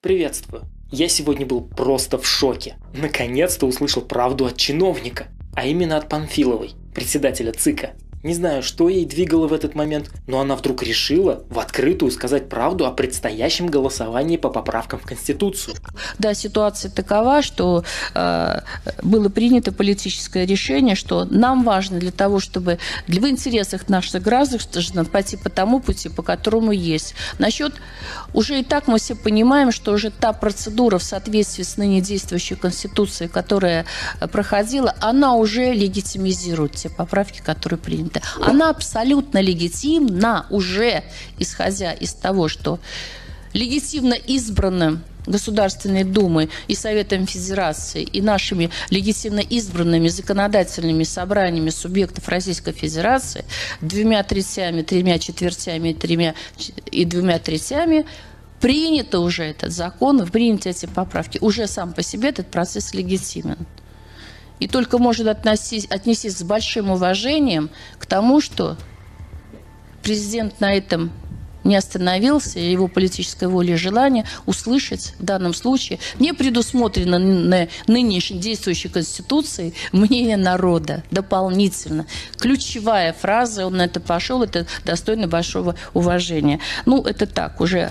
Приветствую. Я сегодня был просто в шоке. Наконец-то услышал правду от чиновника, а именно от Панфиловой, председателя ЦИКа. Не знаю, что ей двигало в этот момент, но она вдруг решила в открытую сказать правду о предстоящем голосовании по поправкам в Конституцию. Да, ситуация такова, что было принято политическое решение, что нам важно для того, чтобы в интересах наших граждан пойти по тому пути, по которому есть. Насчет, уже и так мы все понимаем, что уже та процедура в соответствии с ныне действующей Конституцией, которая проходила, она уже легитимизирует те поправки, которые приняты. Она абсолютно легитимна уже, исходя из того, что легитимно избранным Государственной Думой и Советом Федерации и нашими легитимно избранными законодательными собраниями субъектов Российской Федерации 2/3, 3/4 и 2/3 принято уже этот закон, приняты эти поправки. Уже сам по себе этот процесс легитимен. И только может отнестись с большим уважением к тому, что президент на этом не остановился, и его политическая воля и желание услышать в данном случае не предусмотрено нынешней действующей Конституцией мнение народа дополнительно. Ключевая фраза, он на это пошел, это достойно большого уважения. Ну, это так, уже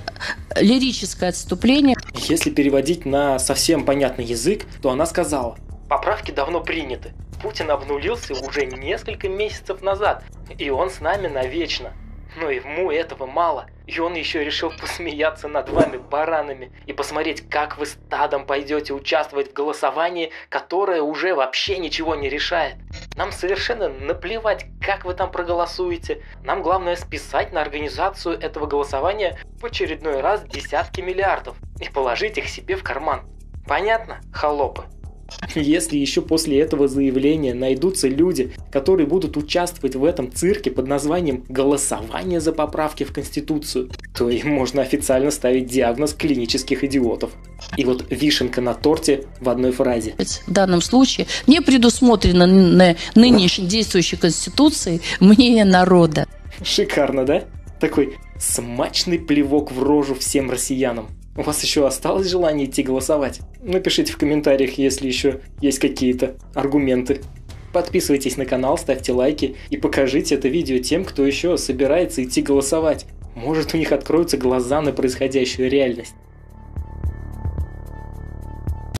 лирическое отступление. Если переводить на совсем понятный язык, то она сказала: поправки давно приняты. Путин обнулился уже несколько месяцев назад, и он с нами навечно. Но ему этого мало, и он еще решил посмеяться над вами, баранами, и посмотреть, как вы стадом пойдете участвовать в голосовании, которое уже вообще ничего не решает. Нам совершенно наплевать, как вы там проголосуете. Нам главное списать на организацию этого голосования в очередной раз десятки миллиардов и положить их себе в карман. Понятно, холопы? Если еще после этого заявления найдутся люди, которые будут участвовать в этом цирке под названием «голосование за поправки в Конституцию», то им можно официально ставить диагноз клинических идиотов. И вот вишенка на торте в одной фразе. В данном случае не предусмотрено нынешней действующей Конституцией мнение народа. Шикарно, да? Такой смачный плевок в рожу всем россиянам. У вас еще осталось желание идти голосовать? Напишите в комментариях, если еще есть какие-то аргументы. Подписывайтесь на канал, ставьте лайки и покажите это видео тем, кто еще собирается идти голосовать. Может, у них откроются глаза на происходящую реальность.